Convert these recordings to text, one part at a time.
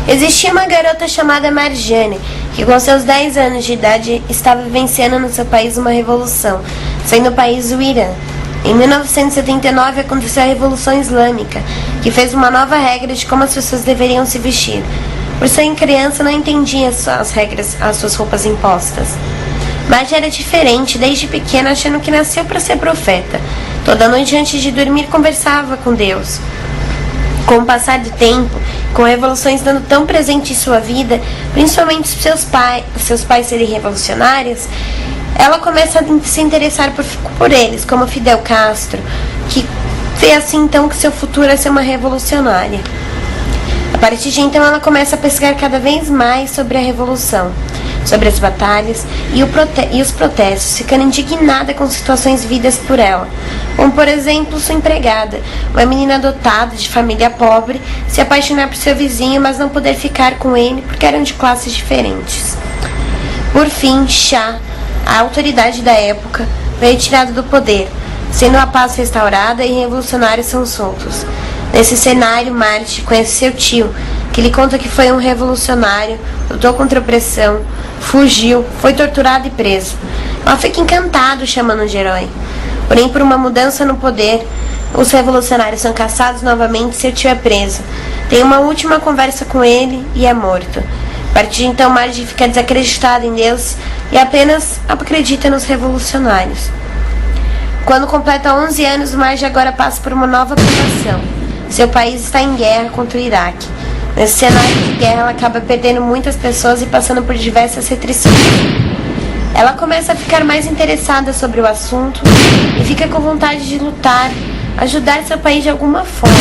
Existia uma garota chamada Marjane, que com seus 10 anos de idade estava vivenciando no seu país uma revolução, sendo o país o Irã. Em 1979 aconteceu a Revolução Islâmica, que fez uma nova regra de como as pessoas deveriam se vestir. Por ser criança, não entendia as regras, as suas roupas impostas. Mas era diferente, desde pequena, achando que nasceu para ser profeta. Toda noite antes de dormir conversava com Deus. Com o passar do tempo, com a revolução estando tão presente em sua vida, principalmente seus pais serem revolucionários, ela começa a se interessar por eles, como Fidel Castro, que vê assim então que seu futuro é ser uma revolucionária. A partir de então ela começa a pesquisar cada vez mais sobre a revolução, sobre as batalhas e os protestos, ficando indignada com situações vividas por ela, como por exemplo sua empregada, uma menina adotada de família pobre, se apaixonar por seu vizinho, mas não poder ficar com ele porque eram de classes diferentes. Por fim, Shah, a autoridade da época, foi retirada do poder, sendo a paz restaurada e revolucionários são soltos. Nesse cenário, Marty conhece seu tio, que lhe conta que foi um revolucionário, lutou contra a opressão, fugiu, foi torturado e preso. Ela fica encantada chamando de herói. Porém, por uma mudança no poder, os revolucionários são caçados novamente e seu tio é preso. Tem uma última conversa com ele e é morto. A partir de então, Marty fica desacreditada em Deus e apenas acredita nos revolucionários. Quando completa 11 anos, Marty agora passa por uma nova provação. Seu país está em guerra contra o Iraque. Nesse cenário de guerra, ela acaba perdendo muitas pessoas e passando por diversas restrições. Ela começa a ficar mais interessada sobre o assunto e fica com vontade de lutar, ajudar seu país de alguma forma,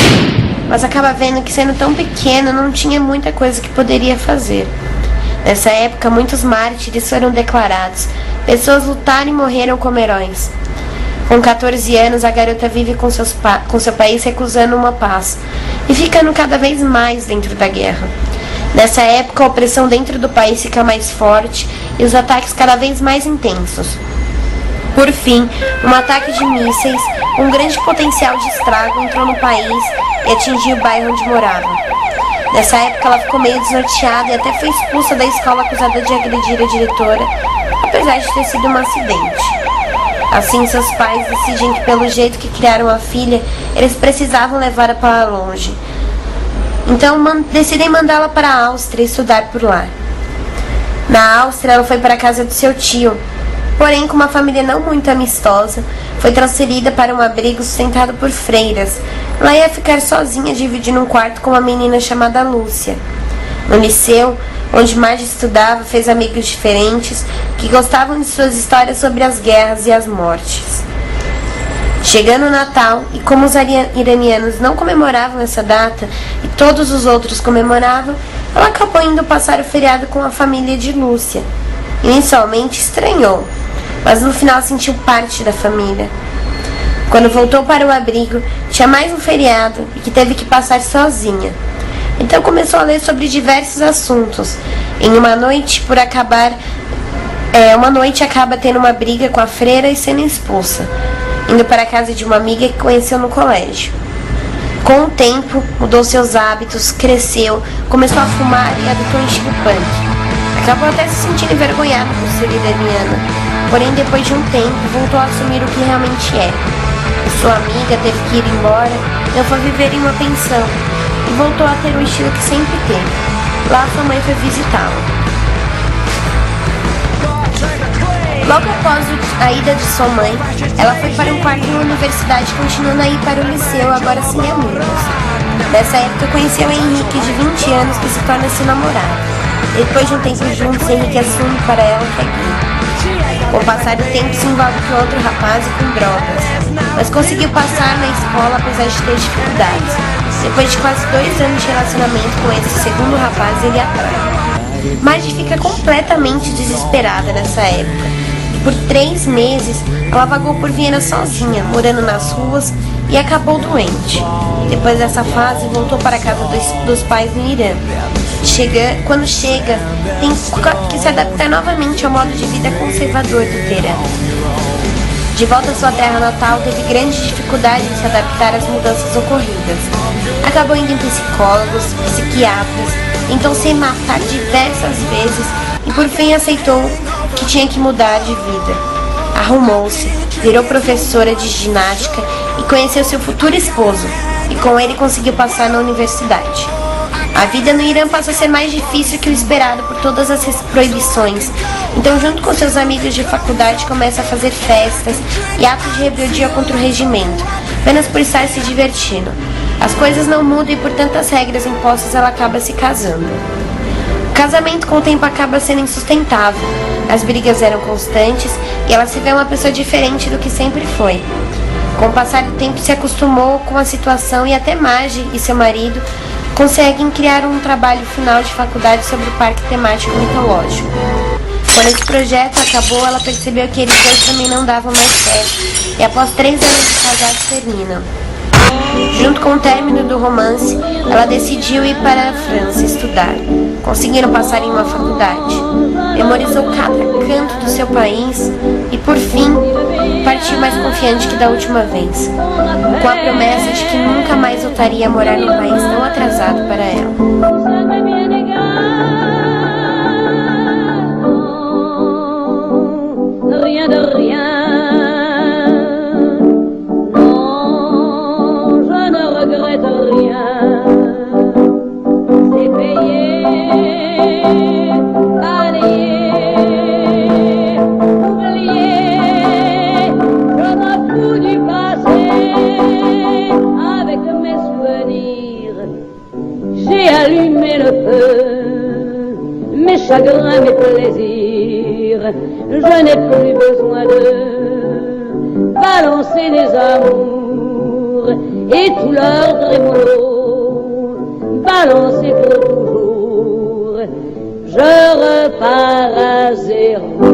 mas acaba vendo que, sendo tão pequena, não tinha muita coisa que poderia fazer. Nessa época, muitos mártires foram declarados. Pessoas lutaram e morreram como heróis. Com 14 anos, a garota vive com seu país recusando uma paz e ficando cada vez mais dentro da guerra. Nessa época, a opressão dentro do país fica mais forte e os ataques cada vez mais intensos. Por fim, um ataque de mísseis com um grande potencial de estrago entrou no país e atingiu o bairro onde morava. Nessa época, ela ficou meio desnorteada e até foi expulsa da escola acusada de agredir a diretora, apesar de ter sido um acidente. Assim, seus pais decidem que, pelo jeito que criaram a filha, eles precisavam levá-la para longe. Então, decidem mandá-la para a Áustria estudar por lá. Na Áustria, ela foi para a casa do seu tio, porém, com uma família não muito amistosa, foi transferida para um abrigo sustentado por freiras. Ela ia ficar sozinha, dividindo um quarto com uma menina chamada Lúcia. No liceu, onde Marge estudava, fez amigos diferentes que gostavam de suas histórias sobre as guerras e as mortes. Chegando o Natal, e como os iranianos não comemoravam essa data e todos os outros comemoravam, ela acabou indo passar o feriado com a família de Lúcia. Inicialmente estranhou, mas no final sentiu parte da família. Quando voltou para o abrigo, tinha mais um feriado e que teve que passar sozinha. Então começou a ler sobre diversos assuntos. Em uma noite, acaba tendo uma briga com a freira e sendo expulsa, indo para a casa de uma amiga que conheceu no colégio. Com o tempo, mudou seus hábitos, cresceu, começou a fumar e adotou um estilo punk. Acabou até se sentindo envergonhada por ser iraniana, porém depois de um tempo voltou a assumir o que realmente é. Sua amiga teve que ir embora, então foi viver em uma pensão e voltou a ter o estilo que sempre teve. Lá sua mãe foi visitá-la. Logo após a ida de sua mãe, ela foi para um quarto na universidade, continuando a ir para o liceu, agora sem amigos. Nessa época conheceu Henrique, de 20 anos, que se torna seu namorado. Depois de um tempo juntos, Henrique assume para ela que é gay. Com o passar do tempo, se envolve com outro rapaz e com drogas, mas conseguiu passar na escola apesar de ter dificuldades. Depois de quase 2 anos de relacionamento com esse segundo rapaz, ele atrai. Marge fica completamente desesperada nessa época. Por 3 meses, ela vagou por Viena sozinha, morando nas ruas, e acabou doente. Depois dessa fase, voltou para a casa dos pais no Irã. Quando chega, tem que se adaptar novamente ao modo de vida conservador do Teherã. De volta à sua terra natal, teve grande dificuldade em se adaptar às mudanças ocorridas. Acabou indo em psicólogos, psiquiatras tentou se matar diversas vezes e por fim aceitou que tinha que mudar de vida. Arrumou-se, virou professora de ginástica e conheceu seu futuro esposo, e com ele conseguiu passar na universidade. A vida no Irã passa a ser mais difícil que o esperado por todas as proibições, então junto com seus amigos de faculdade começa a fazer festas e atos de rebeldia contra o regimento, apenas por estar se divertindo. As coisas não mudam e por tantas regras impostas ela acaba se casando. O casamento com o tempo acaba sendo insustentável, as brigas eram constantes e ela se vê uma pessoa diferente do que sempre foi. Com o passar do tempo se acostumou com a situação e até Maggie e seu marido conseguem criar um trabalho final de faculdade sobre o parque temático mitológico. Quando esse projeto acabou, ela percebeu que eles dois também não davam mais certo, e após 3 anos de casados terminam. Junto com o término do romance, ela decidiu ir para a França estudar. Conseguiram passar em uma faculdade. Memorizou cada canto do seu país e, por fim, partiu mais confiante que da última vez, com a promessa de que nunca mais voltaria a morar num país tão atrasado para ela. Allumé le feu, mes chagrins, mes plaisirs, je n'ai plus besoin de balancer des amours et tout leur trémolo, balancer pour toujours, je repars à zéro.